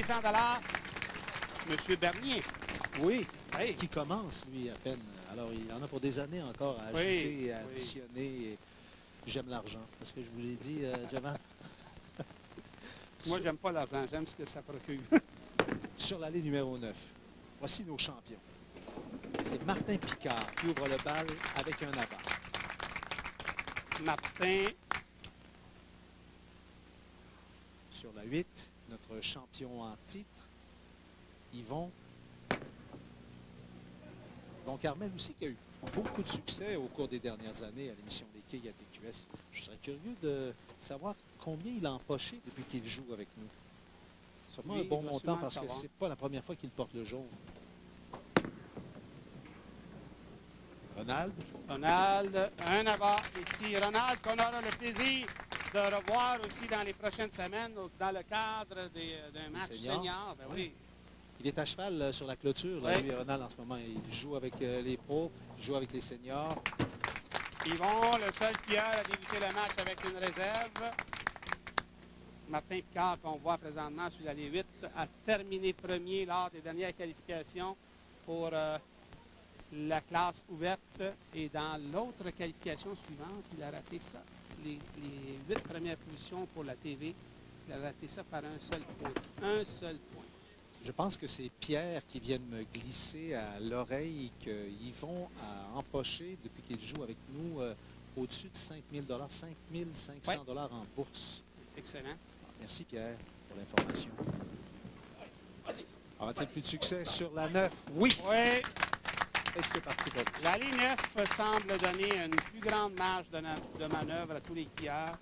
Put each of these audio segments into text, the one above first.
500 Monsieur Bernier. Oui, Hey. qui commence, lui, à peine. Alors, il en a pour des années encore à ajouter Oui, et à additionner. Et j'aime l'argent, parce que je vous l'ai dit, Javan. Moi, j'aime pas l'argent, j'aime ce que ça procure. Sur l'allée numéro 9, voici nos champions. C'est Martin Picard qui ouvre le bal avec un abat. Martin, Sur la 8, notre champion en titre, Yvon. Donc, Carmel aussi qui a eu beaucoup de succès au cours des dernières années à l'émission des quilles à TQS. Je serais curieux de savoir combien il a empoché depuis qu'il joue avec nous. Sûrement Oui, un bon il va montant sûrement parce que savoir. c'est pas la première fois qu'il porte le jaune. Ronald, Ronald, un abat ici. Ronald, qu'on aura le plaisir de revoir aussi dans les prochaines semaines dans le cadre d'un match seniors. senior. Ben oui. il est à cheval sur la clôture. Là, Oui. lui, Ronald, en ce moment, il joue avec les pros, il joue avec les seniors. Yvon, le seul qui a débuté le match avec une réserve. Martin Picard, qu'on voit présentement sur l'allée 8, a terminé premier lors des dernières qualifications pour la classe ouverte. Et dans l'autre qualification suivante, il a raté ça. Les 8 premières positions pour la TV, il a raté ça par un seul point. Un seul point. Je pense que c'est Pierre qui vient de me glisser à l'oreille que Yvon a empoché depuis qu'il joue avec nous au-dessus de 5 000 5 500 en bourse. Excellent. Merci Pierre pour l'information. Aura-t-il plus de succès sur la 9? Oui! Oui, Et c'est parti pour lui. l'allée 9 semble donner une plus grande marge de manœuvre à tous les quilleurs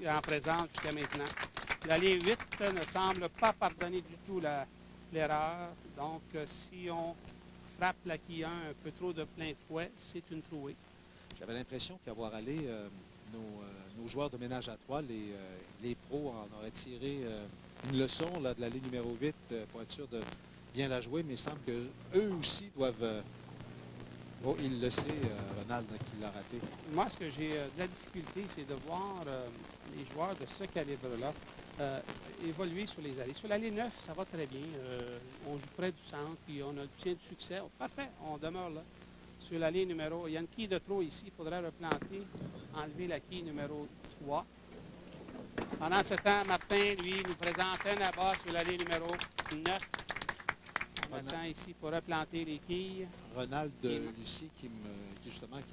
en présence jusqu'à maintenant. L'allée 8 ne semble pas pardonner du tout l'erreur. Donc, si on frappe la quille 1 un peu trop de plein fouet, c'est une trouée. J'avais l'impression qu'à voir aller, nos joueurs de ménage à 3, les pros en auraient tiré une leçon là, de l'allée numéro 8 pour être sûr de bien la jouer, mais il semble qu'eux aussi doivent... Oh, il le sait, Ronald, qu'il l'a raté. Moi, ce que j'ai de la difficulté, c'est de voir les joueurs de ce calibre-là évoluer sur les allées. Sur l'allée 9, ça va très bien. On joue près du centre, puis on a obtient du succès. Oh, parfait, on demeure là. Sur l'allée numéro... Il y a une quille de trop ici. Il faudrait replanter, enlever la quille numéro 3. Pendant ce temps, Martin, lui, nous présente un abat sur l'allée numéro 9. On attend ici pour replanter les quilles. Ronald Lucie, qui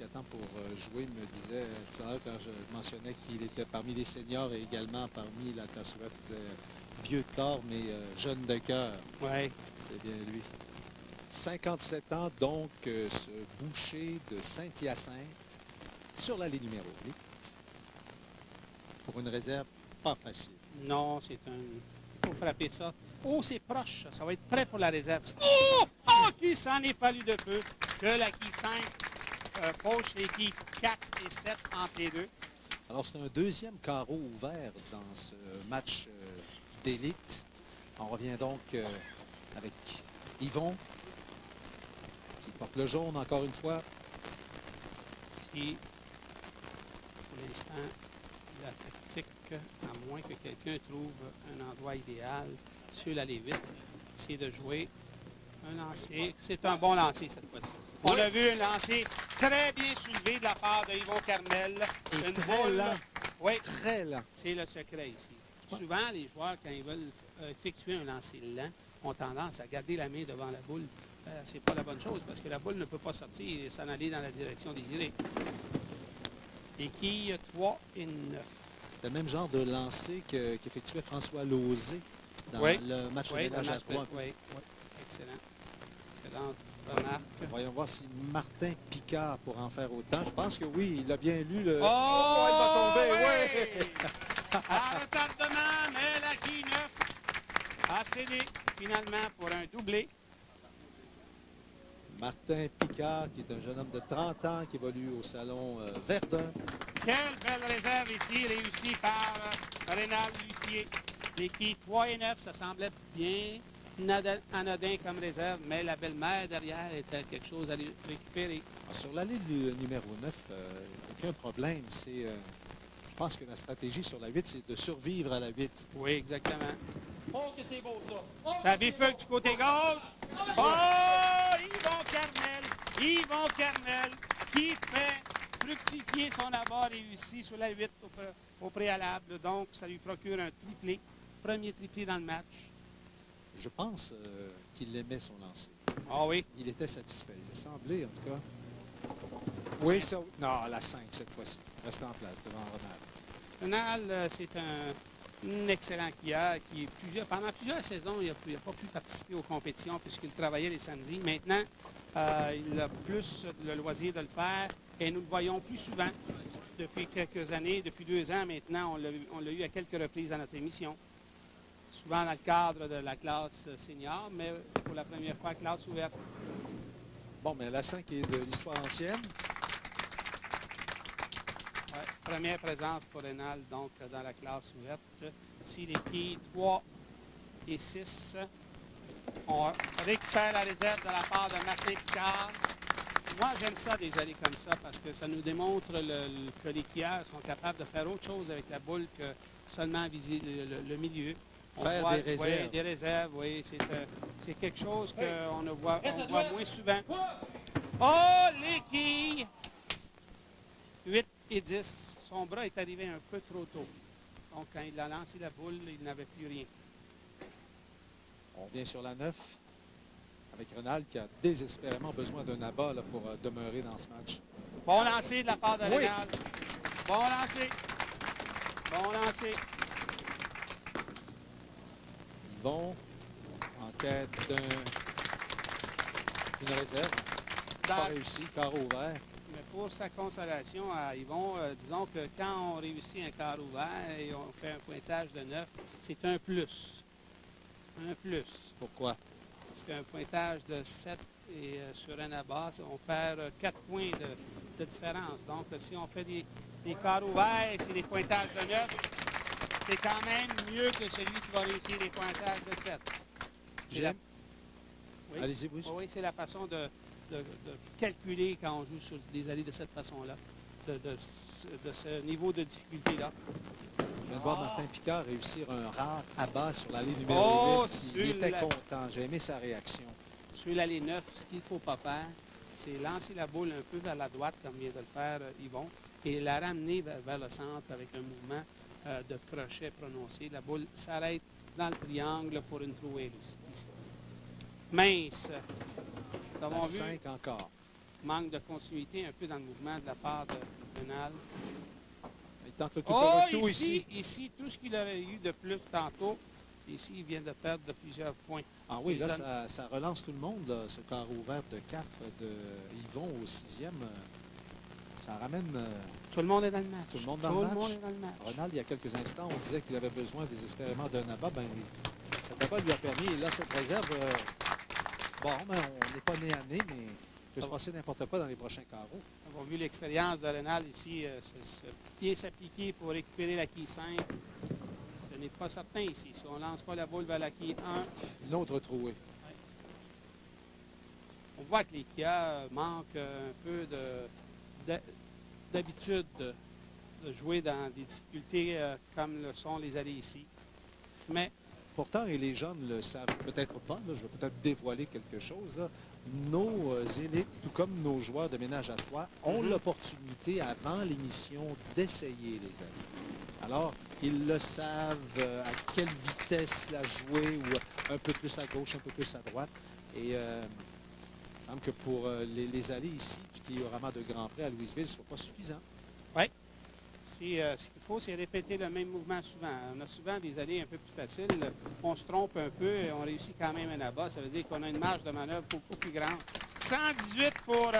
attend pour jouer, me disait tout à l'heure quand je mentionnais qu'il était parmi les seniors et également parmi la classe ouverte, il disait vieux de corps, mais jeune de cœur. Oui. C'est bien lui. 57 ans, donc, ce boucher de Saint-Hyacinthe sur l'allée numéro 8 pour une réserve pas facile. Non, c'est un... Il faut frapper ça. Oh, c'est proche. Ça va être prêt pour la réserve. Oh! Oh! Qui s'en est fallu de peu que la quille 5 poche les quilles 4 et 7 entre les deux. Alors, c'est un deuxième carreau ouvert dans ce match d'élite. On revient donc avec Yvon, qui porte le jaune encore une fois. Si, pour l'instant, la tactique, à moins que quelqu'un trouve un endroit idéal sur l'allée 8, c'est de jouer un lancer. C'est un bon lancer cette fois-ci. On a vu un lancer très bien soulevé de la part de Yvon Carmel. Et Une très boule. lent. Oui, Très lent. c'est le secret ici. Souvent, les joueurs, quand ils veulent effectuer un lancer lent, ont tendance à garder la main devant la boule. C'est pas la bonne chose parce que la boule ne peut pas sortir et s'en aller dans la direction désirée. Les quilles 3 et 9. C'était le même genre de lancer qu'effectuait François Lauzé dans le match de ménage à 3. Oui, excellent. Excellente remarque. Voyons voir si Martin Picard pourra en faire autant. Je pense que oui, il a bien lu le... Oh, il va tomber, oui! oui! À retardement, mais la quille 9 a cédé finalement pour un doublé. Martin Picard, qui est un jeune homme de 30 ans, qui évolue au salon Verdun. Quelle belle réserve ici, réussie par Rénal Lucier. Les quilles 3 et 9, ça semblait bien anodin comme réserve, mais la belle-mère derrière était quelque chose à récupérer. Sur l'allée numéro 9, aucun problème. Je pense que la stratégie sur la 8, c'est de survivre à la 8. Oui, exactement. Oh, que c'est beau, ça. Oh, Ça que c'est bifule beau. du côté gauche. Oh, Yvon Carmel, qui fait fructifier son abat réussi sur la 8 au préalable. Donc, ça lui procure un triplé. Premier triplé dans le match. Je pense qu'il aimait son lancer. Ah oui. Il était satisfait. Il semblait, en tout cas. Oui, ça. Non, la 5 cette fois-ci. Reste en place devant Ronald. Ronald, c'est un excellent skieur qui, pendant plusieurs saisons, il n'a pas pu participer aux compétitions puisqu'il travaillait les samedis. Maintenant, il a plus le loisir de le faire et nous le voyons plus souvent depuis quelques années, depuis 2 ans maintenant. On l'a eu à quelques reprises à notre émission. Souvent dans le cadre de la classe senior, mais pour la première fois, classe ouverte. Bon, mais la 5 est de l'histoire ancienne. Ouais, première présence pour Rénal, donc, dans la classe ouverte. Si les quilles 3 et 6, on récupère la réserve de la part de Martin Picard. Moi, j'aime ça, des allées comme ça, parce que ça nous démontre que les quilleurs sont capables de faire autre chose avec la boule que seulement viser le milieu. Faire des réserves. Oui, des réserves, oui. C'est quelque chose qu'on voit moins souvent. Oh, les quilles! 8 et 10. Son bras est arrivé un peu trop tôt. Donc, quand il a lancé la boule, il n'avait plus rien. On vient sur la 9 avec Ronald qui a désespérément besoin d'un abat là, pour demeurer dans ce match. Bon lancer de la part de Oui. Rénal. Bon lancer. Bon lancer. Yvon en quête d'une réserve. Pas réussi, carreau ouvert. Mais pour sa consolation à Yvon, disons que quand on réussit un quart ouvert et on fait un pointage de 9, c'est un plus. Un plus. Pourquoi? Parce qu'un pointage de 7 et sur un abat, on perd 4 points de différence. Donc, si on fait des quarts ouverts et c'est des pointages de 9, c'est quand même mieux que celui qui va réussir des pointages de 7. J'aime. Oui. Allez-y, oui. Oui, c'est la façon de calculer quand on joue sur des allées de cette façon-là, de ce niveau de difficulté-là. Je viens de voir Martin Picard réussir un rare abat sur l'allée numéro 8. Il était content. J'ai aimé sa réaction. Sur l'allée 9, ce qu'il ne faut pas faire, c'est lancer la boule un peu vers la droite, comme vient de le faire Yvon, et la ramener vers le centre avec un mouvement de crochet prononcé. La boule s'arrête dans le triangle pour une trouée ici. Mince. Nous avons La vu 5 encore. manque de continuité un peu dans le mouvement de la part de Rénal. Il tente le tout Oh, pour le tout ici, tout ce qu'il aurait eu de plus tantôt, ici, il vient de perdre de plusieurs points. Ah oui, là, ça relance tout le monde, là, ce carreau ouvert de 4 de Yvon au 6e. Ça ramène Tout le monde est dans le match. tout le monde dans le match. Monde est dans le match. Ronald, il y a quelques instants, on disait qu'il avait besoin désespérément d'un abat. Ben, cet abat lui a permis, et là, cette réserve, bon, ben, on n'est pas né à nez, mais il peut se passer n'importe quoi dans les prochains carreaux. Nous avons vu l'expérience de Rénal ici, ce pied s'appliquer pour récupérer la quille 5. Ce n'est pas certain ici. Si on ne lance pas la boule vers la quille 1, Une autre trouée. on voit que les quilleurs manquent un peu d'habitude de jouer dans des difficultés comme le sont les allées ici. Mais Pourtant, et les jeunes ne le savent peut-être pas, là, je vais peut-être dévoiler quelque chose, là. Nos élites, tout comme nos joueurs de ménage à trois, ont l'opportunité avant l'émission d'essayer les allées. Alors, ils le savent à quelle vitesse la jouer, ou un peu plus à gauche, un peu plus à droite. Et il semble que pour les allées ici, qui est au ramas de Grand Prix à Louisville, ce ne soit pas suffisant. oui, ce qu'il faut, c'est répéter le même mouvement souvent. On a souvent des allées un peu plus faciles. On se trompe un peu et on réussit quand même un abat. Ça veut dire qu'on a une marge de manœuvre beaucoup plus grande. 118 pour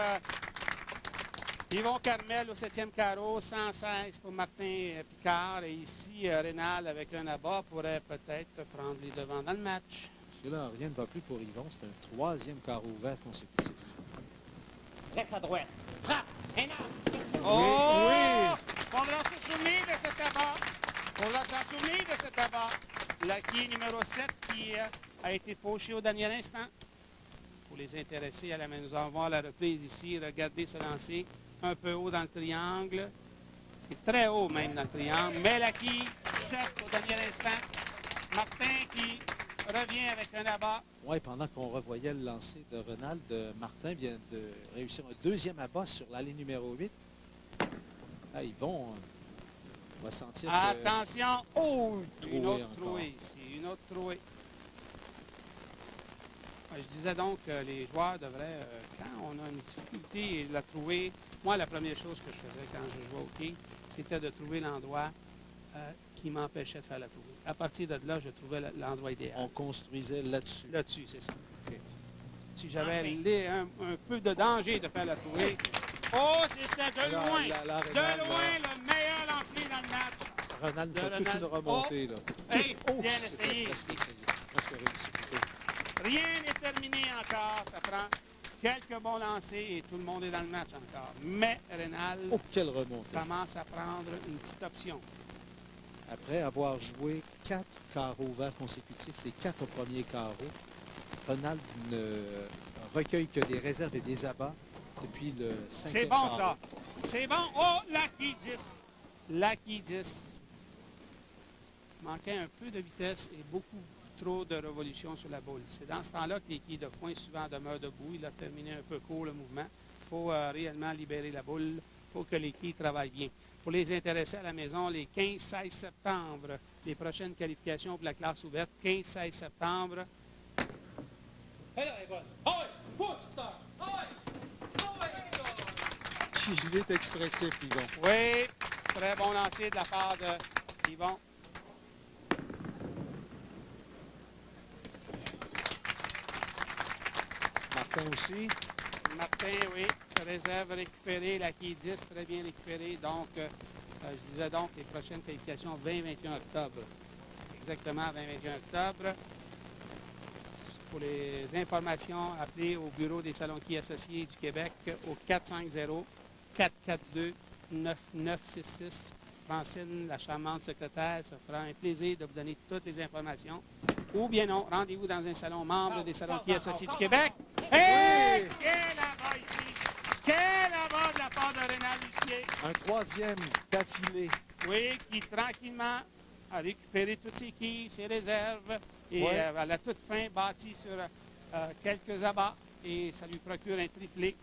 Yvon Carmel au 7e carreau, 116 pour Martin Picard. Et ici, Rénal, avec un abat, pourrait peut-être prendre les devants dans le match. Parce que là, rien ne va plus pour Yvon. C'est un 3e carreau ouvert consécutif. Reste à droite. Frappe. Rénal. Oh! oui. On va se souvenir de cet abat. On va s'en souvenir de cet abat. La quille numéro 7 qui a été fauchée au dernier instant. Pour les intéressés, nous allons voir la reprise ici. Regardez ce lancer. Un peu haut dans le triangle. C'est très haut même dans le triangle. Mais la quille 7 au dernier instant. Martin qui revient avec un abat. Oui, pendant qu'on revoyait le lancer de Renald, Martin vient de réussir un deuxième abat sur l'allée numéro 8. Là, ils vont... on va sentir que... Attention! Oh! Une Trouée autre encore. trouée ici. Une autre trouée. Je disais donc que les joueurs devraient, quand on a une difficulté de la trouver, moi, la première chose que je faisais quand je jouais au hockey, c'était de trouver l'endroit qui m'empêchait de faire la trouée. À partir de là, je trouvais l'endroit idéal. On construisait là-dessus. Là-dessus, c'est ça. OK. Si j'avais un peu de danger de faire la trouée. Oh, c'était de Là, loin! là, De Renald, loin, là, le meilleur lancé dans le match. Renald De fait toute Renald. une remontée. Là. Hey, Oh, bien c'était essayé. presque essayé. Presque réussi plutôt. Rien n'est terminé encore. Ça prend quelques bons lancers et tout le monde est dans le match encore. Mais Rénal Oh, quelle remontée. commence à prendre une petite option. Après avoir joué 4 carreaux verts consécutifs, les 4 premiers carreaux, Renald ne recueille que des réserves et des abats depuis le 5e C'est bon, carreau. ça. C'est bon. Oh, Lucky 10. Lucky 10. Manquait un peu de vitesse et beaucoup trop de révolution sur la boule. C'est dans ce temps-là que l'équipe de points souvent demeure debout. Il a terminé un peu court le mouvement. Il faut réellement libérer la boule. Il faut que l'équipe travaille bien. Pour les intéressés à la maison, les 15-16 septembre, les prochaines qualifications pour la classe ouverte, 15-16 septembre. Elle est bonne. Ah ouais! Pousse, Star! Ah ouais! Ah ouais! Il est expressif, Yvon. Oui, très bon lancer de la part de Yvon. Martin aussi. Martin, oui, réserve récupérée, la qui 10, très bien récupérée. Donc, je disais donc les prochaines qualifications 20-21 octobre. Exactement, 20-21 octobre. Pour les informations, appelez au bureau des salons-qui associés du Québec au 450-442-9966. Francine, la charmante secrétaire, ça fera un plaisir de vous donner toutes les informations. Ou bien non, rendez-vous dans un salon membre des salons-qui associés du Québec. Hey! Quel abat ici! Quel abat de la part de Rénal Lucier! Un troisième d'affilée. Oui, qui tranquillement a récupéré toutes ses quilles, ses réserves, et Ouais. à la toute fin, bâti sur quelques abats, et ça lui procure un triplé.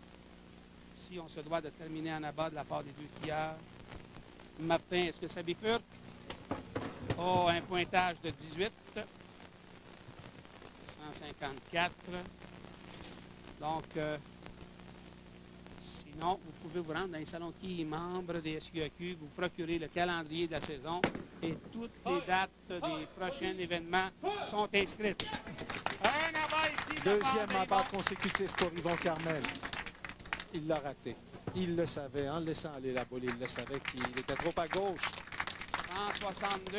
Si on se doit de terminer en abat de la part des deux skieurs. Martin, est-ce que ça bifurque? Oh, un pointage de 18. 154. Donc, sinon, vous pouvez vous rendre dans les salons qui est membre des SQAQ, vous procurez le calendrier de la saison et toutes les dates des prochains événements sont inscrites. Un abat ici. de la part Deuxième des abat bons. consécutif pour Yvon Carmel. Il l'a raté. Il le savait. En laissant aller la boule, il le savait qu'il était trop à gauche. 162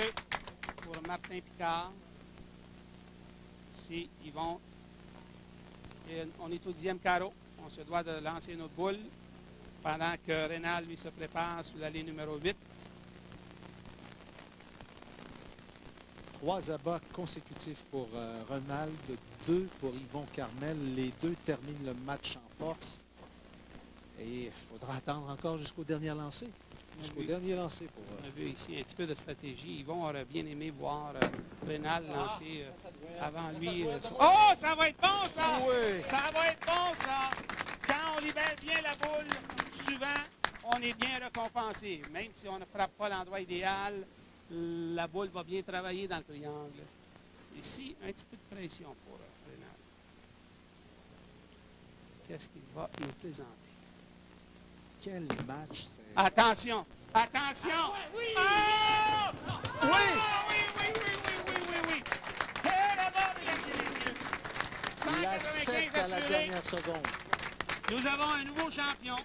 pour Martin Picard. Ici, Yvon. Et on est au 10e carreau. On se doit de lancer notre boule pendant que Rénal, lui, se prépare sur l'allée numéro 8. 3 abats consécutifs pour Renald, 2 pour Yvon Carmel. Les deux terminent le match en force. Et il faudra attendre encore jusqu'au dernier lancer. Jusqu'au Oui. dernier lancer pour... On a vu ici un petit peu de stratégie. Yvon aurait bien aimé voir Rénal lancer avant lui. Oh, ça va être bon, ça! Oui. Ça va être bon, ça! Quand on libère bien la boule, souvent, on est bien récompensé. Même si on ne frappe pas l'endroit idéal, la boule va bien travailler dans le triangle. Ici, un petit peu de pression pour Rénal. Qu'est-ce qu'il va nous présenter? Quel match c'est... Attention! Attention! Oui! Ah! Oui! Ah, oui, oui, oui, oui, oui, oui, oui! Quel abat, mesdames et messieurs! La 195 7 à la assurés. dernière seconde. Nous avons un nouveau champion.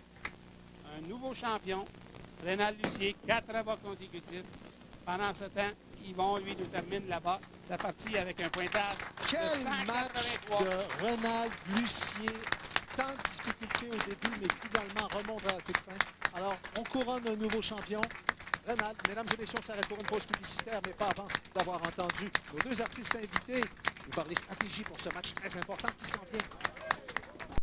Un nouveau champion. Rénal Lucier, 4 abats consécutifs. Pendant ce temps, Yvon, lui, nous termine là-bas la partie avec un pointage Quel de match 183. de Renald Lucier. Tant de difficultés au début, mais finalement remonte à la toute fin. Alors, on couronne un nouveau champion. Renald, mesdames et messieurs, on s'arrête pour une pause publicitaire, mais pas avant d'avoir entendu nos deux artistes invités nous parler stratégie pour ce match très important qui s'en vient.